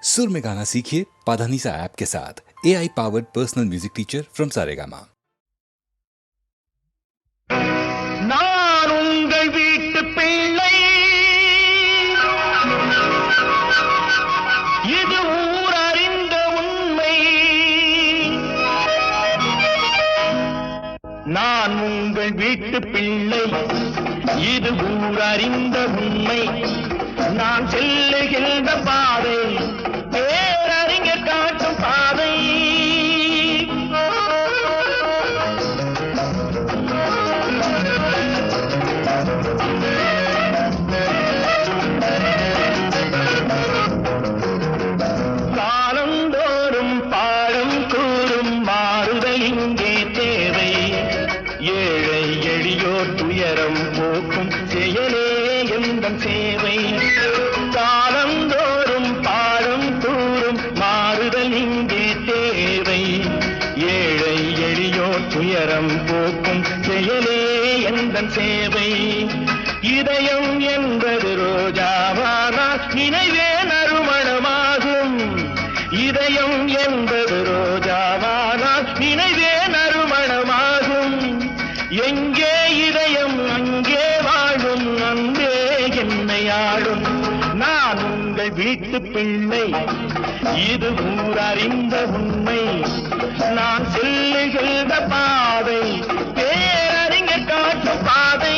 सुर में गाना सीखिए पाधानीसा ऐप के साथ। AI powered personal music teacher from Saregama. நான் உங்கள் வீட்டு பிள்ளை, இது ஊர் அறிந்த உண்மை. நான் உங்கள் வீட்டு பிள்ளை, இது ஊர் அறிந்த உண்மை. நான் செல்லுகின்ற பாதை பேரறிஞர் காட்டும் பாதை. காலந்தோறும் பாடம் கூறும் மாறுதல் இங்கே தேவை. ஏழை எளியோர் துயரம் போக்கும் செயலே எந்தன் சேவை. காலந்தோறும் பாடம் கூறும் மாறுதல் இங்கே தேவை. ஏழை எளியோர் துயரம் போக்கும் செயலே எந்தன் சேவை. இதயம் என்பது ரோஜாவானால் நினைவே நறுமணமாகும். இதயம் என்பது ரோஜாவானால் நினைவே நறுமணமாகும். எங்கே இதயம் அங்கே வாழும், அன்பே என்னை ஆளும். நான் உங்கள் வீட்டு பிள்ளை, இது ஊர் அறிந்த உண்மை. நான் செல்லுகின்ற பாதை பேரறிஞர் காட்டும் பாதை.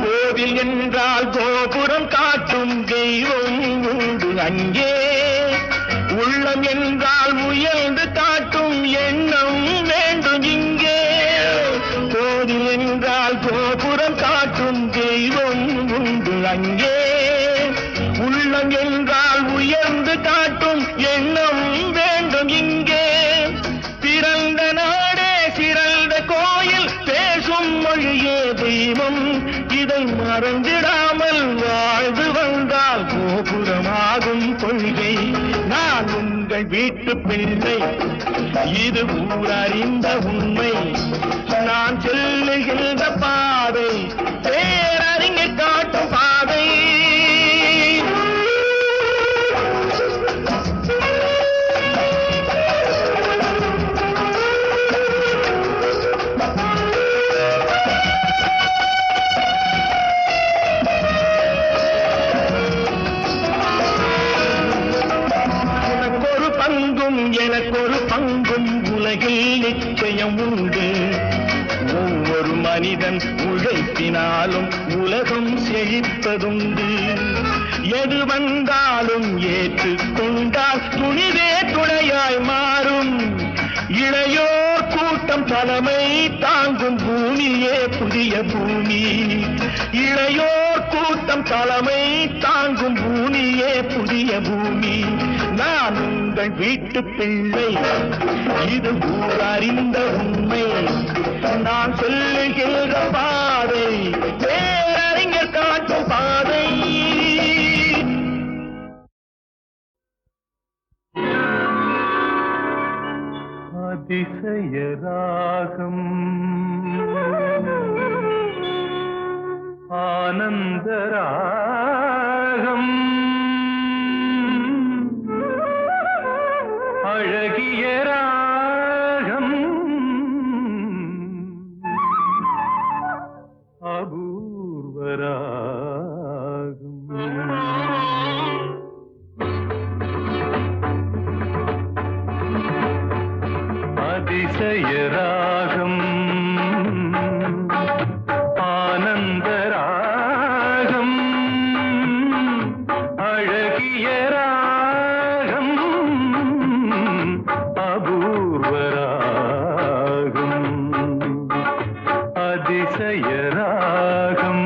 கோவில் என்றால் கோபுரம் காட்டும் தெய்வம் உண்டு அங்கே. உள்ளம் என்றால் உயர்ந்து காட்டும் எண்ணம் வேண்டும் இங்கே. கோவில் என்றால் கோபுரம் காட்டும் தெய்வம் உண்டு அங்கே. உள்ளம் என்றால் உயர்ந்து காட்டும் எண்ணம் வேண்டும் இங்கே. பிறந்த நாடே சிறந்த கோயில், பேசும் மொழியே தெய்வம். இதை மறந்திடாமல் வாழ்ந்து வந்தால் கோபுரமாகும் கொள்கை. நான் உங்கள் வீட்டு பிள்ளை, இது ஊர் அறிந்த உண்மை. நான் செல்லுகின்ற பாதை பேரறிஞர் காட்டும் பாதை. எனக்கொரு பங்கும் உலகில் நிச்சயம் உண்டு. ஒவ்வொரு மனிதன் உழைப்பினாலும் உலகம் செழிப்பதுண்டு. எது வந்தாலும் ஏற்றுக்கொண்டால் துணிவே துணையாய் மாறும். இளையோர் கூட்டம் தலைமை தாங்கும் பூமியே புதிய பூமி. இளையோர் கூட்டம் தலைமை தாங்கும் பூமியே புதிய பூமி. நான் உங்கள் வீட்டு பிள்ளை, இது ஊர் அறிந்த உண்மை. நான் சொல்லுகின்ற பாதை பேரறிஞர் காட்டும் பாதை. அதிசய ராகம் ஆனந்த ராகம் அழகிய ராகம் அபூர்வ ராகம். அதிசய ராகம் ஆனந்த ராகம் அழகிய ராகம் அபூர்வ ராகம். அதிசய ராகம்.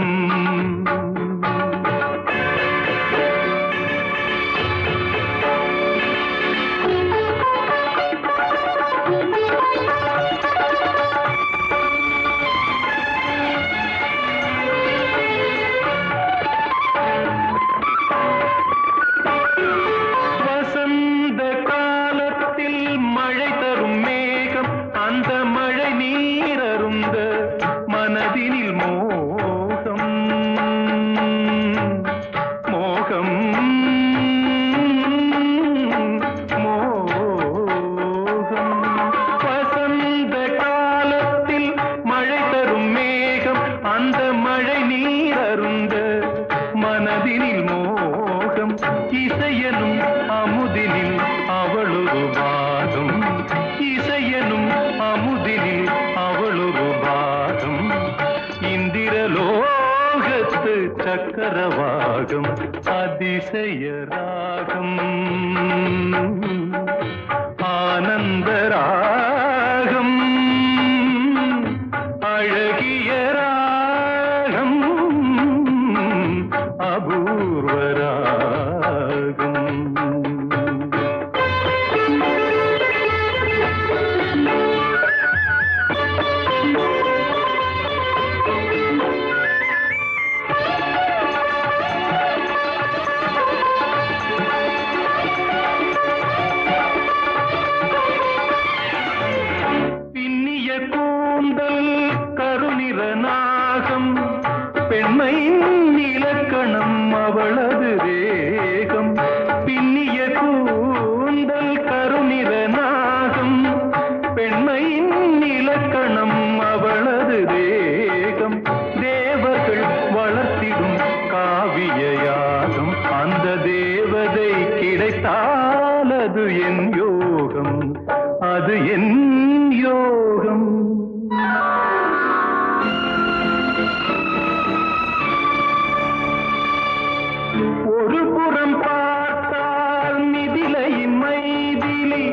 அதிசய ராகம் ஆனந்த ராகம் அழகிய ராகம் அபூர்வ ராகம் பெண்மை இலக்கணம் அவளது தேகம் பின்னிய கூந்தல் கருநிற நாகம் பெண்மை இலக்கணம் அவளது தேகம் தேவர்கள் வளர்த்திடும் காவிய யாகம் அந்த தேவதை கிடைத்தால் அது என் யோகம் அது என் யோகம் ஒரு புறம் பார்த்தால் மிதிலை மைதிலி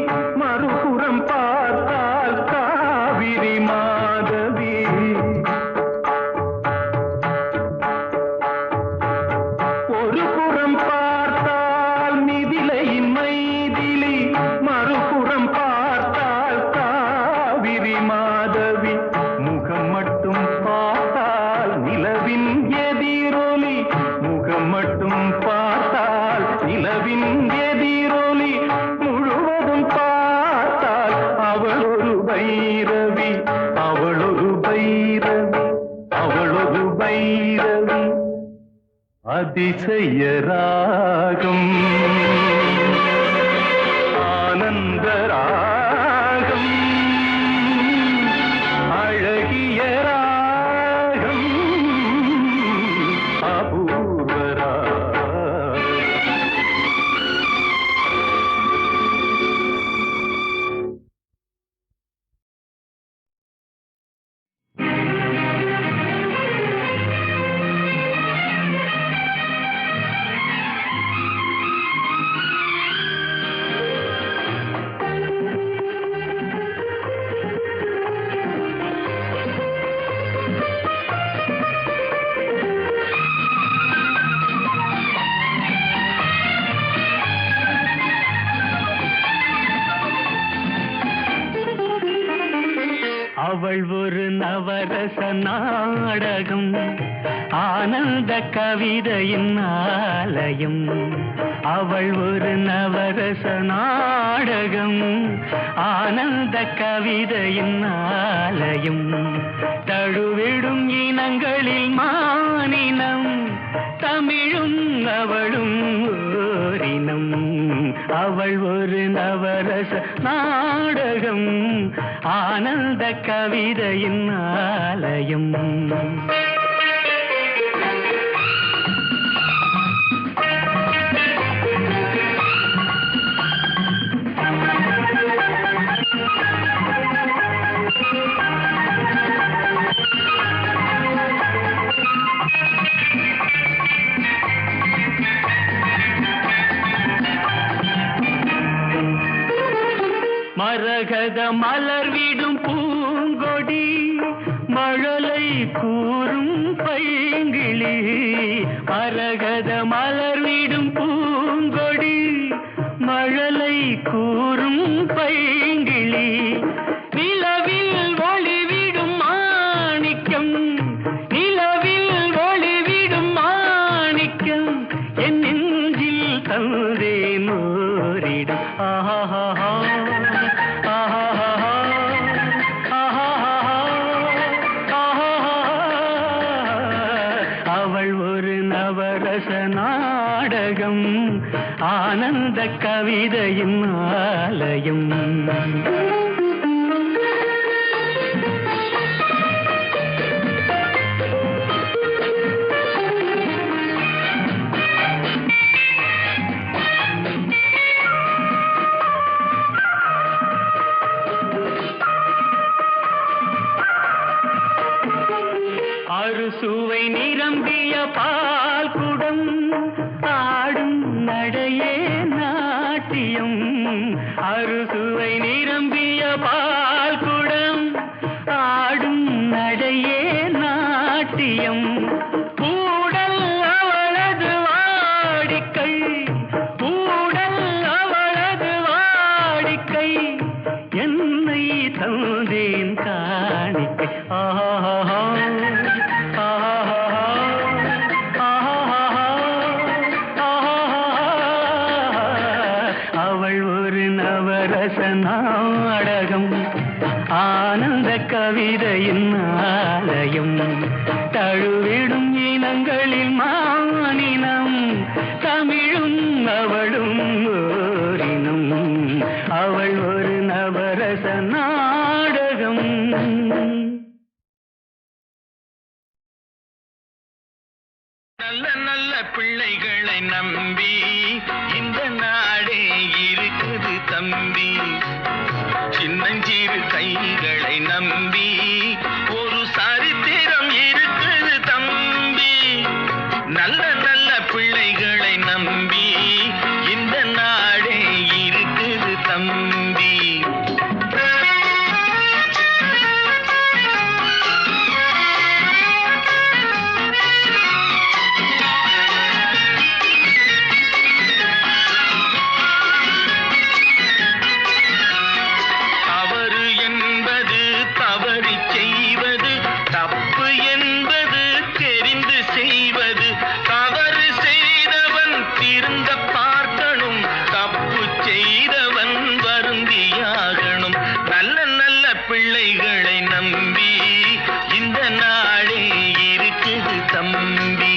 மறுபுறம் பார்த்தால் காவிரி மாதவி ஒரு புறம் பார்த்தால் மிதிலை மைதிலி மறுபுறம் பார்த்தால் காவிரி மாதவி முகம் மட்டும் பார்த்தால் நிலவின் எதிரொலி முகம் மட்டும் பார்த்தால் நிலவின் எதிரொலி முழுவதும் பார்த்தால் அவள் ஒரு பைரவி அவள் ஒரு பைரவி அவள் ஒரு பைரவி அதிசய ராகம் ஆனந்த ராகம் அழகிய ராகம் அபூர்வ ராகம் அவள் ஒரு நவரச நாடகம் ஆனந்த கவிதையின் ஆலயம் அவள் ஒரு நவரச நாடகம் ஆனந்த கவிதையின் ஆலயம் தழுவிடும் இனங்களில் மானினம் தமிழும் அவளும் ஓரினம் அவள் ஒரு நவரச நாடகம் ஆனந்த கவிதையின் ஆலயம் மரகத மலர் விடும் பூங்கொடி மழலை கூறும் பைங்கிளி மரகத மலர் விடும் பூங்கொடி மழலை கூறும் பைங்கிளி நிலவில் ஒளிவிடும் மாணிக்கம் நிலவில் ஒளிவிடும் மாணிக்கம் என் நெஞ்சில் தந்தேன் ஓரிடம் ஆஹா நாடகம் ஆனந்த கவிதையின் ஆலயம் அறுசுவை நிரம்பிய பால் குடம் ஆடும் என்னை தந்தேன் காணிக்கை. ஆஹா அவள் ஒரு நவரச நாடகம், ஆனந்த கவிதையின் ஆலயம், தழுவிடும் இனங்களில் மானினம், தமிழும் அவளும் ஓரினம். அவள் ஒரு நவரச நாடகம். நல்ல நல்ல பிள்ளைகளை நம்பி இந்த நாடே இருக்குது தம்பி. சின்னஞ்சிறு கைகளை நம்பி ஒரு சரித்திரம் இருக்குது தம்பி. நல்ல நல்ல பிள்ளைகளை நம்பி இந்த நாடே இருக்குது தம்பி. பிள்ளைகளை நம்பி இந்த நாடே இருக்குது தம்பி.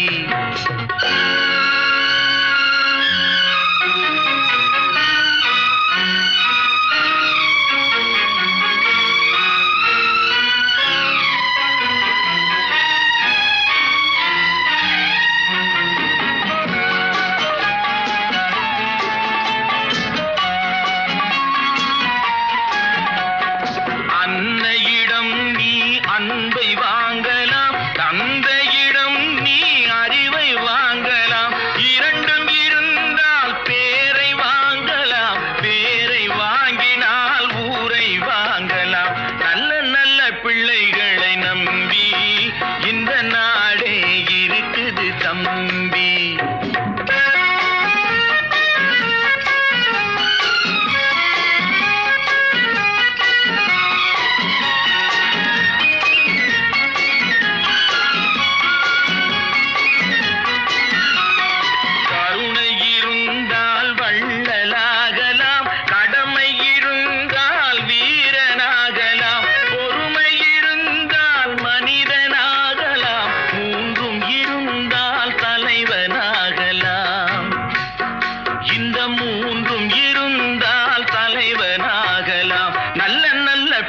அன்னையிடம் நீ அன்பை வாங்கலாம், தந்தையிடம் நீ அறிவை வாங்கலாம். இரண்டும் இருந்தால் பேரை வாங்கலாம், பேரை வாங்கினால் ஊரை வாங்கலாம். நல்ல நல்ல பிள்ளைகளை நம்பி இந்த நாடே இருக்குது தம்பி.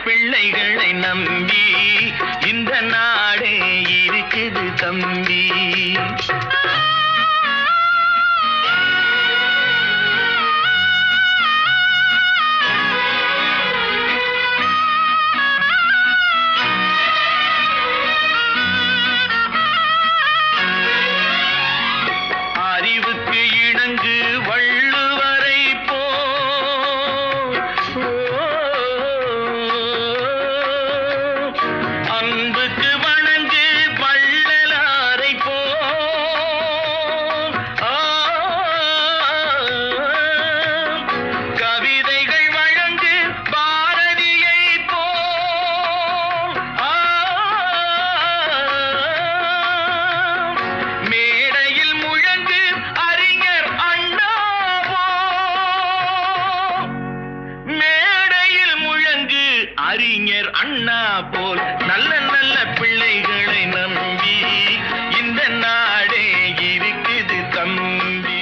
பிள்ளைகளை நம்பி இந்த நாடே இருக்குது தம்பி. அறிவுக்கு இணங்கு வள்ளுவரை அன்புக்கு வணங்கு வள்ளலாரை கவிதைகள் வழங்கு பாரதியை மேடையில் முழங்கு அறிஞர் அண்ணா மேடையில் முழங்கு அறிஞர் அண்ணா போல். நல்ல நல்ல பிள்ளைகளை நம்பி இந்த நாடே இருக்குது தம்பி.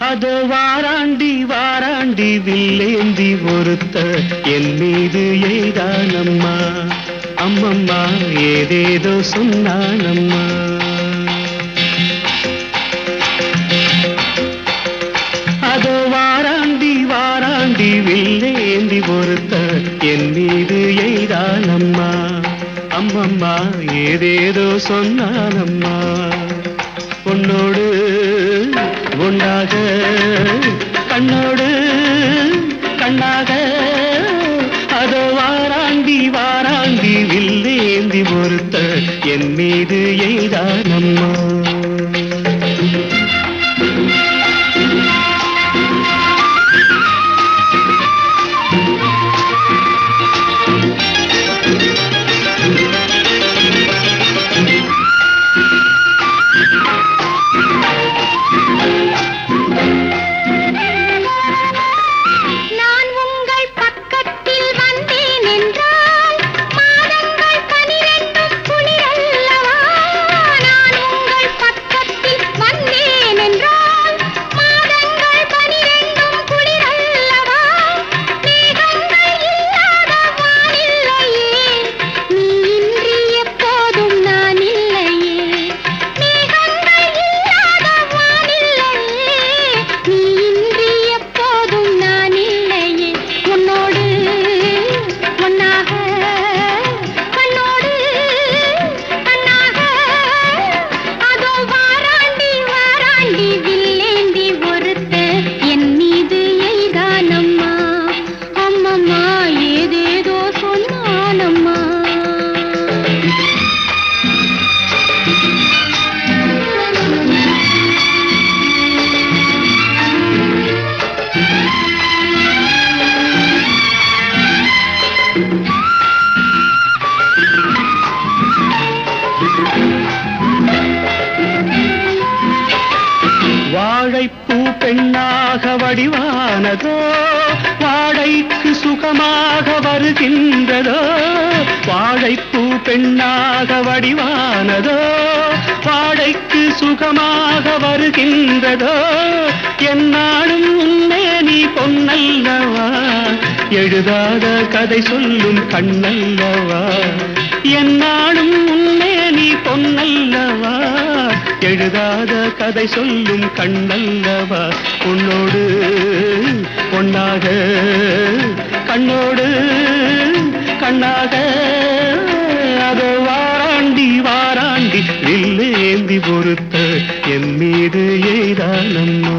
அதோ வாராண்டி வாராண்டி வில்லேந்தி ஒருத்த என் மீது எய்தானம்மா. அம்மம்மா ஏதேதோ சொன்னானம்மா. அதோ வாராண்டி வாராண்டி வில்லேந்தி ஒருத்த என் மீது எய்தானம்மா. அம்மா அம்மம்மா ஏதேதோ சொன்னானம்மா உன்னோடு உண்டாக கண்ணோடு கண்ணாக அதோ வாராண்டி வாராண்டி வில்லேந்தி பொறுத்த என் மீது எய்தானம்மா வாழைப்பூ பெண்ணாக வடிவானதோ வாழைக்கு சுகமாக வருகின்றதோ வாழைப்பூ பெண்ணாக வடிவானதோ வாழைக்கு சுகமாக வருகின்றதோ என்னாலும் உன்னே நீ பொன்னல்லவா எழுதாத கதை சொல்லும் கண்ணல்லவா என்னாலும் உன்னே நீ பொன்னல்லவா எழுதாத கதை சொல்லும் கண்ணல்லவா உன்னோடு பொன்னாக கண்ணோடு கண்ணாக அதோ வாராண்டி வாராண்டி வில்லேந்தி பொறுத்த என் மீது எய்தானம்மா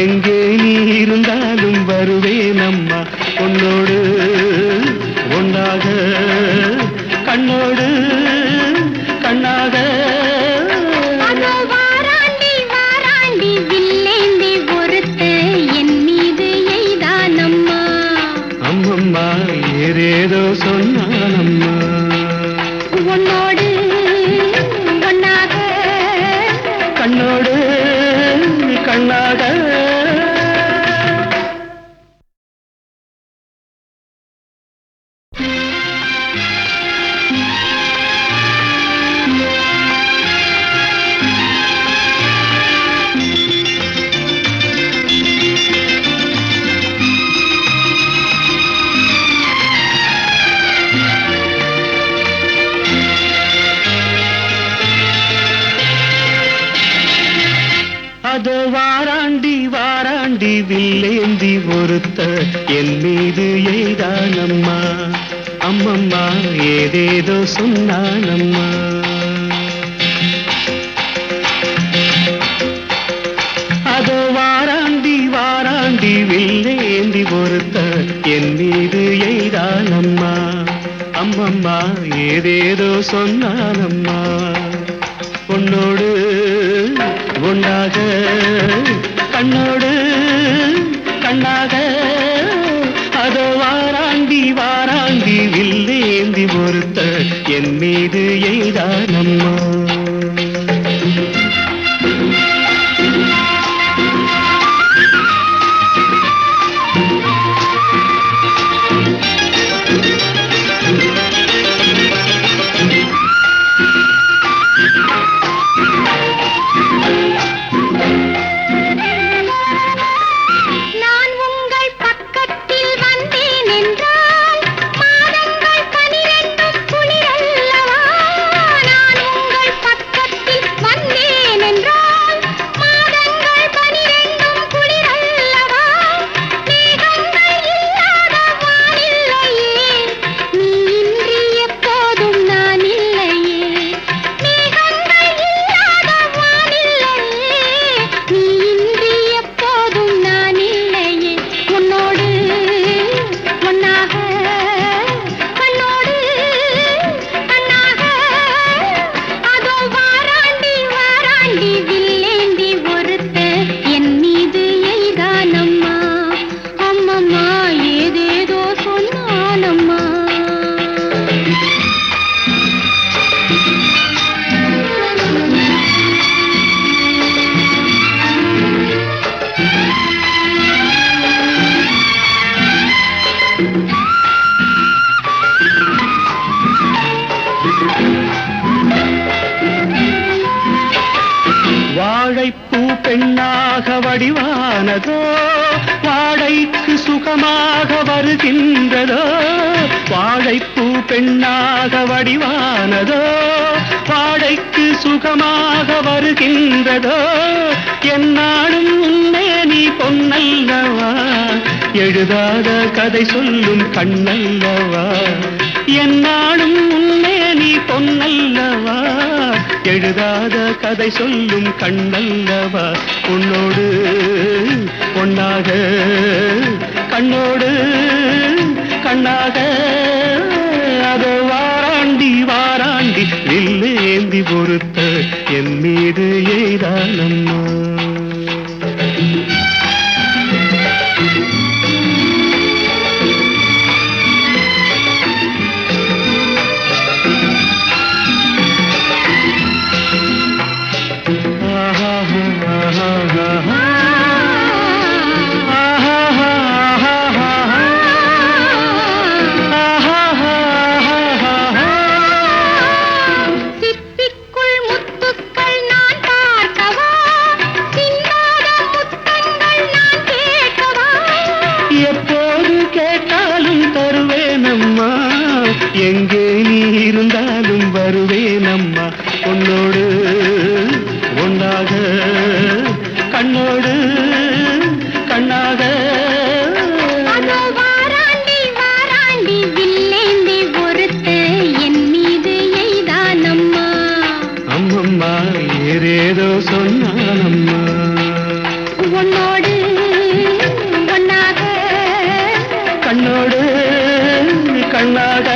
எங்கே நீ இருந்தாலும் வருவேனம்மா உன்னோடு ஒன்றாக கண்ணோடு கண்ணாக வாராண்டி வாராண்டி வில்லேந்தி பொறுத்து என் மீது எய்தானம்மா அம்மம்மா ஏதேதோ சொன்னானம்மா உன்னோடு ஒன்னாக கண்ணோடு கண்ணாக அதோ வாராண்டி வாராண்டி வில்லேந்தி பொறுத்த என் மீது எய்தானம்மா அம்மம்மா ஏதேதோ சொன்னானம்மா அதோ வாராண்டி வாராண்டி வில்லேந்தி பொறுத்த என் மீது எய்தானம்மா அம்மம்மா ஏதேதோ சொன்னானம்மா உன்னோடு ஒன்றாக கண்ணோடு கண்ணாக அதோ வாராண்டி வாராண்டி வில்லேந்தி பொறுத்த என் மீது எய்தானம்மா வடிவானதோ வாடைக்கு சுகமாக வருகின்றதோ வாழைப்பூ பெண்ணாக வடிவானதோ வாடைக்கு சுகமாக வருகின்றதோ என்னாலும் உன்னே நீ பொன்னல்லவா எழுதாத கதை சொல்லும் கண்ணல்லவா என்னாலும் உன்னே நீ பொன்னல்லவா எழுதாத கதை சொல்லும் கண்ணல்லவா உன்னோடு பொன்னாக கண்ணோடு கண்ணாக அதோ வாராண்டி வாராண்டி வில்லேந்தி பொறுத்த என் மீது எய்தானம்மா எங்கே நீ இருந்தாலும் வருவேனம்மா உன்னோடு ஒன்றாக கண்ணோடு கண்ணாக வாராண்டி வாராண்டி வில்லேந்தி பொறுத்த என் மீது எய்தானம்மா அம்மம்மா ஏதேதோ சொன்னானம்மா உன்னோடு ஒன்னாக கண்ணோடு கண்ணாக